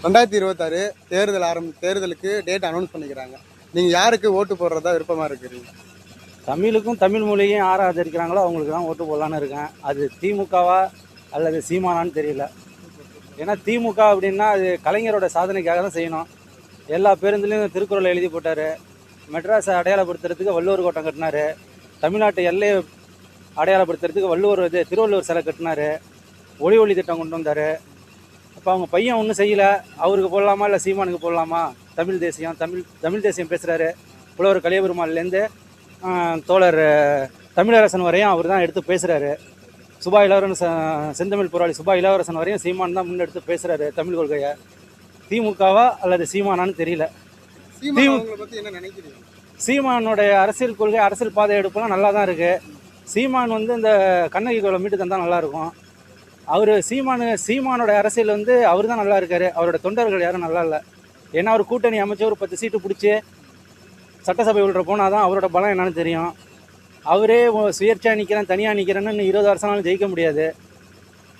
2026 தேர்தலுக்கு date announce பண்ணிக்கிறாங்க. நீங்கள் யாருக்கு ஓட்டு போடுறதா விருப்பமாக இருக்கிறீங்க? தமிழுக்கும் தமிழ் மொழியும் யார் ஆதரிக்கிறாங்களோ அவங்களுக்கு தான் ஓட்டு போடலான்னு இருக்கேன். அது திமுகவா அல்லது சீமானான்னு தெரியல. ஏன்னா திமுக அப்படின்னா அது கலைஞரோட சாதனைக்காக தான் செய்யணும். எல்லா பேருந்துலேயும் திருக்குறளை எழுதி போட்டார். மெட்ராஸை அடையாளப்படுத்துறதுக்கு வள்ளுவர் கோட்டம் கட்டினார். தமிழ்நாட்டு எல்லையை அடையாளப்படுத்துறதுக்கு திருவள்ளுவர் சிலை கட்டினார். ஒளி திட்டம் கொண்டு வந்தார். அப்போ அவங்க பையன் ஒன்றும் செய்யலை. அவருக்கு போடலாமா இல்லை சீமானுக்கு போடலாமா? தமிழ் தேசியம் பேசுகிறாரு. புலவர் கலியபெருமாள்லேருந்து தோழர் தமிழரசன் வரையும் அவர் தான் எடுத்து பேசுகிறாரு. சுபா இளவரசன் செந்தமிழ் போராளி சுபா இளவரசன் வரையும் சீமான் தான் முன்னெடுத்து பேசுகிறாரு தமிழ் கொள்கையை. திமுகவா அல்லது சீமானான்னு தெரியல. சீமானுடைய அரசியல் கொள்கை அரசியல் பாதை எடுப்பெல்லாம் நல்லா தான் இருக்குது. சீமான் இந்த கண்ணகி கோலை மீட்டு தந்தால் நல்லாயிருக்கும். அவர் சீமானோட அரசியல் அவர் தான் நல்லா இருக்கார். அவரோட தொண்டர்கள் யாரும் நல்லா இல்லை. ஏன்னா அவர் கூட்டணி அமைச்சு ஒரு 10 சீட்டு பிடிச்சி சட்டசபை உள்ள போனால் தான் அவரோட பலம் என்னன்னு தெரியும். அவரே சுயேட்சையாக நிற்கிறேன் தனியாக நிற்கிறேன்னு 20 வருஷம்னாலும் ஜெயிக்க முடியாது.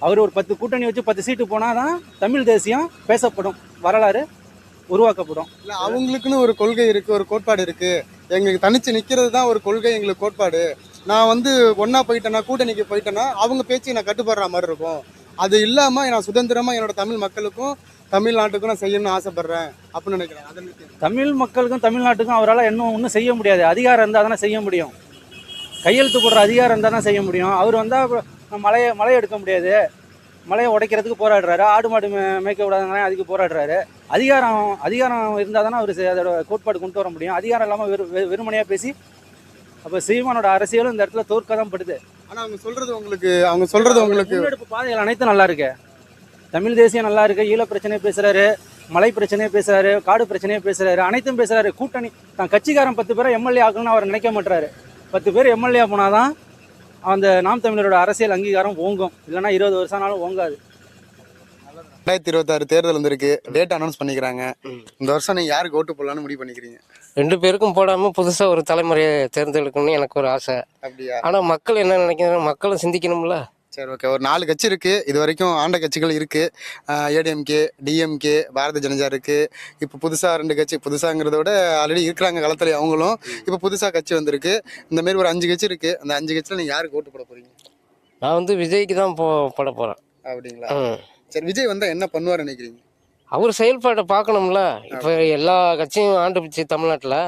அவர் ஒரு 10 கூட்டணி வச்சு 10 சீட்டு போனால் தான் தமிழ் தேசியம் பேசப்படும், வரலாறு உருவாக்கப்படும். இல்லை, அவங்களுக்குன்னு ஒரு கொள்கை இருக்குது, ஒரு கோட்பாடு இருக்குது. எங்களுக்கு தனித்து நிற்கிறது தான் ஒரு கொள்கை, எங்களுக்கு கோட்பாடு. நான் ஒன்றா போயிட்டேன்னா, கூட்டணிக்கு போயிட்டேன்னா அவங்க பேச்சு நான் கட்டுப்படுற மாதிரி இருக்கும். அது இல்லாமல் நான் சுதந்திரமாக என்னோட தமிழ் மக்களுக்கும் தமிழ்நாட்டுக்கும் நான் செய்யணும்னு ஆசைப்பட்றேன் அப்படின்னு நினைக்கிறேன். தமிழ் மக்களுக்கும் தமிழ்நாட்டுக்கும் அவரால் ஒன்றும் செய்ய முடியாது. அதிகாரம் இருந்தால் தானே செய்ய முடியும். கையெழுத்து போடுற அதிகாரம் இருந்தால் தான் செய்ய முடியும். அவர் மலையை எடுக்க முடியாது. மலையை உடைக்கிறதுக்கு போராடுறாரு. ஆடு மாடு மேய்க்க விடாதவங்க அதுக்கு போராடுறாரு. அதிகாரம் இருந்தால் தானே அவர் அதோட கோட்பாடு கொண்டு வர முடியும். அதிகாரம் இல்லாமல் வெறுமனையாக பேசி அப்போ சீமானோட அரசியலும் இந்த இடத்துல தோற்க தான் படுது. ஆனால் அவங்க சொல்கிறது உங்களுக்கு முன்னெடுப்பு பாதைகள் அனைத்தும் நல்லா இருக்கு. தமிழ் தேசியம் நல்லா இருக்கு. ஈழ பிரச்சனையை பேசுறாரு, மலை பிரச்சனையை பேசுறாரு, காடு பிரச்சனையை பேசுறாரு, அனைத்தும் பேசுறாரு. கூட்டணி தான் கட்சிக்காரன் 10 பேரை எம்எல்ஏ ஆகணும்னு அவர் நினைக்க மாட்டாரு. 10 பேர் எம்எல்ஏ போனாதான் அந்த நாம் தமிழரோட அரசியல் அங்கீகாரம் ஓங்கும். இல்லைன்னா 20 வருஷம் ஆனாலும் ஓங்காது. 2026 தேர்தல் வந்திருக்கு, டேட் அனௌன்ஸ் பண்ணிக்கிறாங்க. இந்த வருஷம் நீங்கள் யாருக்கு ஓட்டு போடலான்னு முடிவு பண்ணிக்கிறீங்க? 2 பேருக்கும் போடாமல் புதுசாக ஒரு தலைமுறையை தேர்ந்தெடுக்கணும்னு எனக்கு ஒரு ஆசை. அப்படியா? ஆனால் மக்கள் என்ன நினைக்கிறாங்க, மக்களும் சிந்திக்கணும்ல. சரி, ஓகே. ஒரு 4 கட்சி இருக்குது. இது வரைக்கும் ஆண்ட கட்சிகள் இருக்குது. ஏடிஎம்கே, டிஎம்கே, பாரதிய ஜனதா இருக்குது. இப்போ புதுசாக 2 கட்சி, புதுசாங்கிறத விட ஆல்ரெடி இருக்கிறாங்க களத்தில் அவங்களும். இப்போ புதுசாக கட்சி வந்திருக்கு. இந்தமாரி ஒரு 5 கட்சி இருக்குது. அந்த 5 கட்சியில் நீங்கள் யாருக்கு ஓட்டு போட போகிறீங்க? நான் விஜய்க்கு தான் போட போகிறேன். அப்படிங்களா? சரி, விஜய் வந்தால் என்ன பண்ணுவார் நினைக்கிறீங்க? அவர் செயல்பாட்டை பார்க்கணும்ல. இப்போ எல்லா கட்சியும் ஆண்டு பிடிச்சி தமிழ்நாட்டில்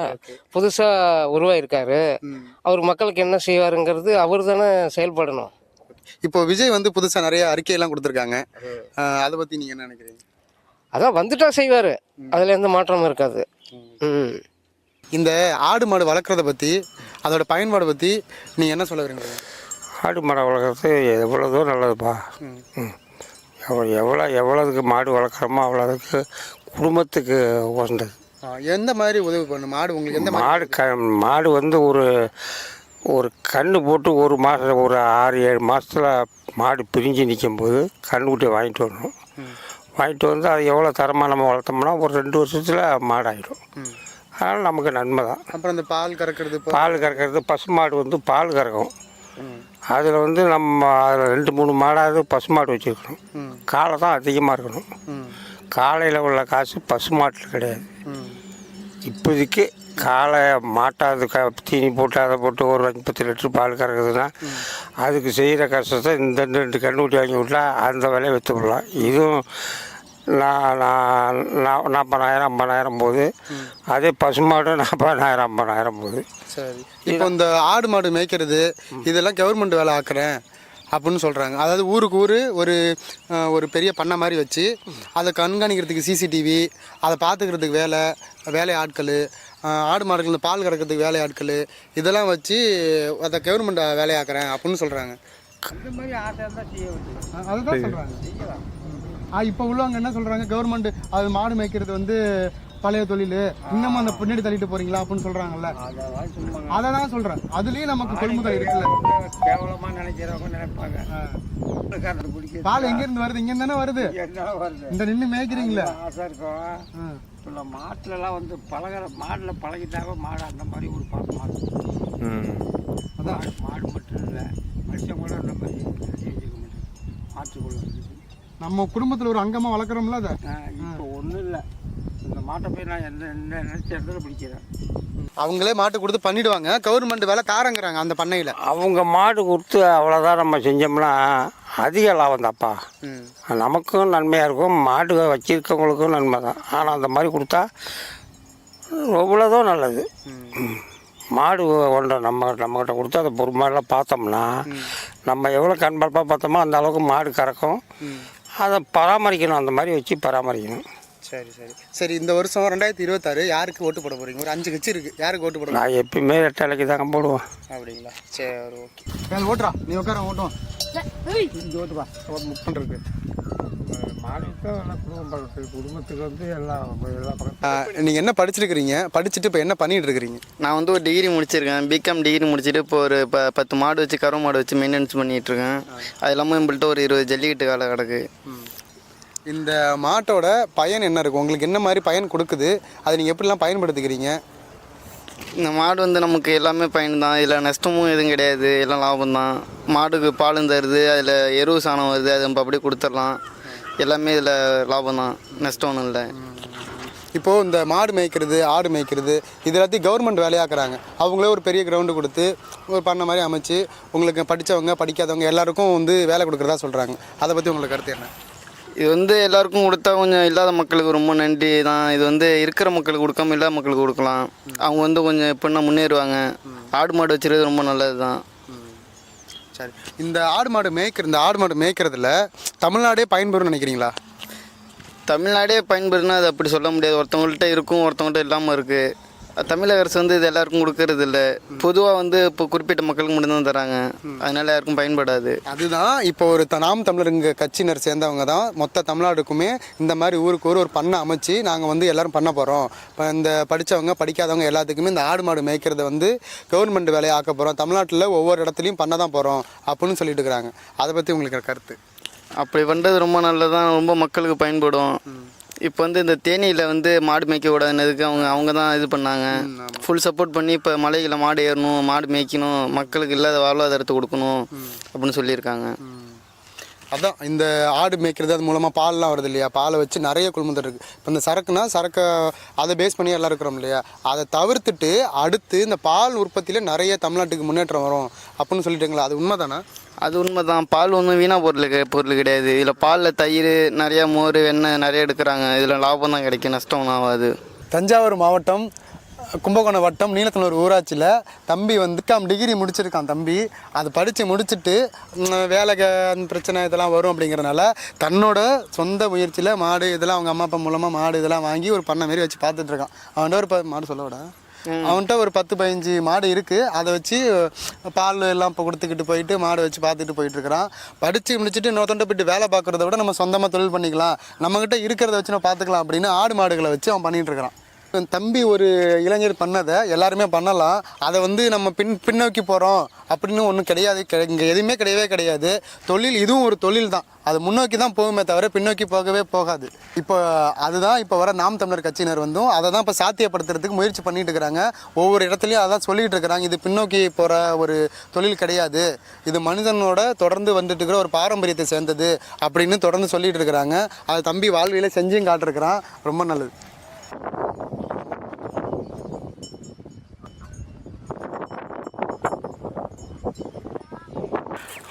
புதுசாக உருவாயிருக்காரு. அவர் மக்களுக்கு என்ன செய்வாருங்கிறது அவர் தானே செயல்படணும். இப்போ விஜய் புதுசாக நிறைய அறிக்கையெல்லாம் கொடுத்துருக்காங்க. அதை பற்றி நீங்கள் என்ன நினைக்கிறீங்க? அதான் வந்துட்டா செய்வார், அதில் எந்த மாற்றமும் இருக்காது. இந்த ஆடு மாடு வளர்க்குறத பற்றி, அதோட பயன்பாடை பற்றி நீங்கள் என்ன சொல்ல விரும்புறீங்க? ஆடு மாடை வளர்க்குறது எவ்வளோதோ நல்லதுப்பா. எவ்வளோதுக்கு மாடு வளர்க்குறோமோ அவ்வளோதுக்கு குடும்பத்துக்கு உகந்தது. எந்த மாதிரி உதவி பண்ணும் மாடு உங்களுக்கு? எந்த மாடு ஒரு கன்று போட்டு ஒரு 6-7 மாதத்தில் மாடு பிரிஞ்சு நிற்கும்போது கன்றுக்குட்டியை வாங்கிட்டு வரணும். வாங்கிட்டு வந்து அது எவ்வளோ தரமாக நம்ம வளர்த்தோம்னா ஒரு 2 வருஷத்தில் மாடாயிடும். அதனால் நமக்கு நன்மை தான். அப்புறம் இந்த பால் கறக்கிறது பசுமாடு பால் கறக்கும். அதில் நம்ம அதில் 2-3 மாடாவது பசுமாடு வச்சுருக்கணும். காலை தான் அதிகமாக இருக்கணும். காலையில் உள்ள காசு பசுமாட்டில் கிடையாது. இப்போதைக்கு காலை மாட்டாது தீனி போட்டு அதை போட்டு ஒரு 10 லிட்டர் பால் கறக்குதுன்னா அதுக்கு செய்கிற கஷ்டத்தை இந்த 2 கன்றுக்குட்டி வாங்கி விட்டா அந்த விலையை விற்று விடலாம். இதுவும் 40,000 50,000 போகுது. அதே பசுமாடு 40,000 50,000 போகுது. சரி, இப்போ இந்த ஆடு மாடு மேய்க்கிறது இதெல்லாம் கவர்மெண்ட் வேலை ஆக்குறேன் அப்படின்னு சொல்கிறாங்க. அதாவது ஊருக்கு ஒரு பெரிய பண்ணை மாதிரி வச்சு அதை கண்காணிக்கிறதுக்கு சிசிடிவி, அதை பார்த்துக்கிறதுக்கு வேலை ஆட்கள், ஆடு மாடுகள் பால் கறக்கிறதுக்கு வேலை ஆட்கள், இதெல்லாம் வச்சு அதை கவர்மெண்ட் வேலையாக்குறேன் அப்படின்னு சொல்கிறாங்க. இந்த மாதிரி ஆசை இருந்தால் செய்ய வேண்டியது. அதுதான் சொல்கிறாங்க. இப்போ உள்ளவங்க என்ன சொல்கிறாங்க, கவர்மெண்ட் அது மாடு மேய்க்கிறது பழைய தொழில், இன்னமும் அந்த பின்னாடி தள்ளிட்டு போறீங்களா அப்படின்னு சொல்றாங்கல்ல. அதை தான் சொல்றேன். அதுலயும் நமக்கு கொள்முதல் இருக்குல்ல. கேவலமா நினைக்கிறவங்க நினைப்பாங்க. பால் எங்க இருந்து வருது? இங்க தானே வருது. இந்த நின்று மேய்க்கிறீங்களா? ஆசை இருக்கும். இப்போ மாட்டுலலாம் மாடுல பழகிட்டாவே மாடு அந்த மாதிரி ஒரு பழக்கம் மாடு. அதான் மாடு மட்டும் இல்லை, மனுஷன் கூட அந்த மாதிரி மாட்டுக்குள்ள நம்ம குடும்பத்துல ஒரு அங்கமா வளர்க்குறோம்ல. அதை இப்போ ஒன்றும் இல்லை. இந்த மாட்டை போய் நான் என்ன நினச்ச இடத்துல பிடிக்கிறேன். அவங்களே மாட்டு கொடுத்து பண்ணிடுவாங்க, கவர்மெண்ட் வேலை தாரங்கிறாங்க அந்த பண்ணையில். அவங்க மாடு கொடுத்து அவ்வளோதான் நம்ம செஞ்சோம்னா அதிக லாபம் தான்ப்பா. நமக்கும் நன்மையாக இருக்கும், மாடு வச்சிருக்கவங்களுக்கும் நன்மை தான். ஆனால் அந்த மாதிரி கொடுத்தா எவ்வளோதான் நல்லது. மாடு ஒன்றை நம்மகிட்ட கொடுத்து அதை பொறுமையெல்லாம் பார்த்தோம்னா நம்ம எவ்வளோ கண்பரப்பாக பார்த்தோமோ அந்த அளவுக்கு மாடு கறக்கும். அதை பராமரிக்கணும், அந்த மாதிரி வச்சு பராமரிக்கணும். சரி இந்த வருஷம் 2026 யாருக்கு ஓட்டு போட போகிறீங்க? ஒரு 5 கட்சி இருக்குது, யாருக்கு ஓட்டு போட? நான் எப்பயுமே ரெட்டலைக்கு தாங்க போடுவேன். அப்படிங்களா? சரி, ஓகே. ஓட்டுறா, நீ உட்கார ஓட்டுவான். இங்கே ஓட்டுப்பா, புக் பண்ணுறது. குடும்பத்துக்கு வந்து எல்லாம் நீங்கள் என்ன படிச்சிருக்கிறீங்க? படிச்சுட்டு இப்போ என்ன பண்ணிட்டு இருக்கிறீங்க? நான் வந்து ஒரு டிகிரி முடிச்சிருக்கேன், பிகாம் டிகிரி முடிச்சுட்டு இப்போ ஒரு 10 மாடு வச்சு கறவை மாடு வச்சு மெயின்டெனன்ஸ் பண்ணிகிட்ருக்கேன். அது இல்லாமல் நம்மள்ட்ட ஒரு 20 ஜல்லிக்கட்டு காலை கிடக்கு. இந்த மாட்டோட பயன் என்ன இருக்குது? உங்களுக்கு என்ன மாதிரி பயன் கொடுக்குது? அதை நீங்கள் எப்படிலாம் பயன்படுத்திக்கிறீங்க? இந்த மாடு வந்து நமக்கு எல்லாமே பயன் தான், இதில் நஷ்டமும் எதுவும் கிடையாது, எல்லாம் லாபம் தான். மாடுக்கு பாலும் தருது, அதில் எருவு சாணம் வருது, அதை நம்ம அப்படியே கொடுத்துடலாம். எல்லாமே இதில் லாபம் தான், நஷ்டம் ஒன்றும் இல்லை. இப்போது இந்த மாடு மேய்க்கிறது, ஆடு மேய்க்கிறது இது எல்லாத்தையும் கவர்மெண்ட் வேலையாக்குறாங்க. அவங்களே ஒரு பெரிய கிரவுண்டு கொடுத்து ஒரு பண்ண மாதிரி அமைச்சு உங்களுக்கு படித்தவங்க படிக்காதவங்க எல்லாருக்கும் வந்து வேலை கொடுக்குறதா சொல்கிறாங்க. அதை பற்றி உங்களுக்கு கருத்து என்ன? இது வந்து எல்லாருக்கும் கொடுத்தா கொஞ்சம் இல்லாத மக்களுக்கு ரொம்ப நன்றி தான். இது வந்து இருக்கிற மக்களுக்கு கொடுக்காம இல்லாத மக்களுக்கு கொடுக்கலாம். அவங்க வந்து கொஞ்சம் எப்படின்னா முன்னேறுவாங்க. ஆடு மாடு வச்சுருது ரொம்ப நல்லது தான். சரி, இந்த ஆடு மாடு மேய்க்கிறதுல தமிழ்நாடே பயன்பெறும்னு நினைக்கிறீங்களா? தமிழ்நாடே பயன்படுதுன்னா அது அப்படி சொல்ல முடியாது. ஒருத்தவங்கள்ட்ட இருக்கும், ஒருத்தவங்கள்ட்ட இல்லாமல் இருக்குது. தமிழக அரசு வந்து இது எல்லாருக்கும் கொடுக்கறது இல்லை. பொதுவாக வந்து இப்போ குறிப்பிட்ட மக்களுக்கு மட்டும்தான் தராங்க, அதனால யாருக்கும் பயன்படாது. அதுதான் இப்போ ஒரு நாம் தமிழருங்க கட்சியினர் சேர்ந்தவங்க தான் மொத்த தமிழ்நாடுக்குமே இந்த மாதிரி ஊருக்கு ஒரு பண்ணை அமைச்சு நாங்கள் வந்து எல்லோரும் பண்ண போகிறோம். இப்போ இந்த படித்தவங்க படிக்காதவங்க எல்லாத்துக்குமே இந்த ஆடு மாடு மேய்க்கிறத வந்து கவர்மெண்ட் வேலையை ஆக்க போகிறோம், தமிழ்நாட்டில் ஒவ்வொரு இடத்துலையும் பண்ண தான் போகிறோம் அப்படின்னு சொல்லிட்டு இருக்கிறாங்க. அதை பற்றி உங்களுக்கு கருத்து? அப்படி பண்ணுறது ரொம்ப நல்லதான், ரொம்ப மக்களுக்கு பயன்படும். இப்போ வந்து இந்த தேனியில் வந்து மாடு மேய்க்க கூடாதுன்னதுக்கு அவங்க தான் இது பண்ணாங்க, ஃபுல் சப்போர்ட் பண்ணி இப்போ மலைகளை மாடு ஏறணும், மாடு மேய்க்கணும், மக்களுக்கு இல்லாத வாழ்வாதாரத்தை கொடுக்கணும் அப்படின்னு சொல்லியிருக்காங்க. அதான் இந்த ஆடு மேய்க்கிறது, அது மூலமாக பால்லாம் வருது இல்லையா? பாலை வச்சு நிறைய கொள்முதல் இருக்குது. இப்போ இந்த சரக்கை அதை பேஸ் பண்ணி எல்லாம் இருக்கிறோம் இல்லையா? அதை தவிர்த்துட்டு அடுத்து இந்த பால் உற்பத்தியில் நிறைய தமிழ்நாட்டுக்கு முன்னேற்றம் வரும் அப்படின்னு சொல்லிட்டுங்களா? அது உண்மை தானே? அது உண்மை தான். பால் ஒன்றும் வீணாக பொருள் கிடையாது. இதில் பாலில் தயிர் நிறையா, மோர், வெண்ணெய் நிறைய எடுக்கிறாங்க. இதில் லாபம் தான் கிடைக்கும், நஷ்டம் ஒன்றும் ஆகாது. தஞ்சாவூர் மாவட்டம் கும்பகோணம் வட்டம் நீலத்தனூர் ஊராட்சியில் தம்பி வந்து டிகிரி முடிச்சிருக்கான் தம்பி. அது படித்து முடிச்சுட்டு வேலைக்கு பிரச்சனை இதெல்லாம் வரும் அப்படிங்கிறனால தன்னோட சொந்த முயற்சியில் மாடு இதெல்லாம் அவங்க அம்மா அப்பா மூலமாக மாடு இதெல்லாம் வாங்கி ஒரு பண்ணை மாரி வச்சு பார்த்துட்ருக்கான். அவன்கிட்ட ஒரு மாடு சொல்ல விட அவன்கிட்ட ஒரு 10-15 மாடு இருக்குது. அதை வச்சு பால் எல்லாம் இப்போ கொடுத்துக்கிட்டு போயிட்டு மாடு வச்சு பார்த்துட்டு போயிட்டுருக்கிறான். படித்து முடிச்சுட்டு இன்னொருத்தன்ட்ட போய்ட்டு வேலை பார்க்குறத விட நம்ம சொந்தமாக தொழில் பண்ணிக்கலாம், நம்மக்கிட்ட இருக்கிறத வச்சு நம்ம பார்த்துக்கலாம் அப்படின்னு ஆடு மாடுகளை வச்சு அவன் பண்ணிகிட்ருக்கிறான். தம்பி ஒரு இளைஞர் பண்ணதை எல்லாருமே பண்ணலாம். அதை வந்து நம்ம பின்னோக்கி போகிறோம் அப்படின்னு ஒன்றும் கிடையாது. இங்கே எதுவுமே கிடையவே கிடையாது. தொழில் இதுவும் ஒரு தொழில் தான். அது முன்னோக்கி தான் போகுமே தவிர பின்னோக்கி போகவே போகாது. இப்போ அதுதான் இப்போ வர நாம் தமிழர் கட்சியினர் வந்தும் அதை தான் இப்போ சாத்தியப்படுத்துறதுக்கு முயற்சி பண்ணிட்டு இருக்கிறாங்க. ஒவ்வொரு இடத்துலையும் அதான் சொல்லிகிட்டு இருக்கிறாங்க, இது பின்னோக்கி போகிற ஒரு தொழில் கிடையாது, இது மனிதனோட தொடர்ந்து வந்துட்டு இருக்கிற ஒரு பாரம்பரியத்தை சேர்ந்தது அப்படின்னு தொடர்ந்து சொல்லிகிட்டு இருக்கிறாங்க. அதை தம்பி வாழ்வியில் செஞ்சும் காட்டிருக்கிறான். ரொம்ப நல்லது.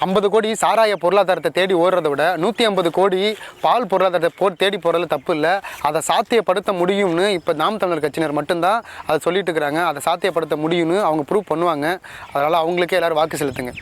50 கோடி சாராய பொருளாதாரத்தை தேடி ஓடுறத விட 150 கோடி பால் பொருளாதாரத்தை தேடி போகிறதுல தப்பு இல்லை. அதை சாத்தியப்படுத்த முடியும்னு இப்போ நாம் தமிழர் கட்சியினர் மட்டும்தான் அதை சொல்லிட்டு இருக்கிறாங்க. அதை சாத்தியப்படுத்த முடியும்னு அவங்க ப்ரூவ் பண்ணுவாங்க. அதனால் அவங்களுக்கே எல்லோரும் வாக்கு செலுத்துங்க.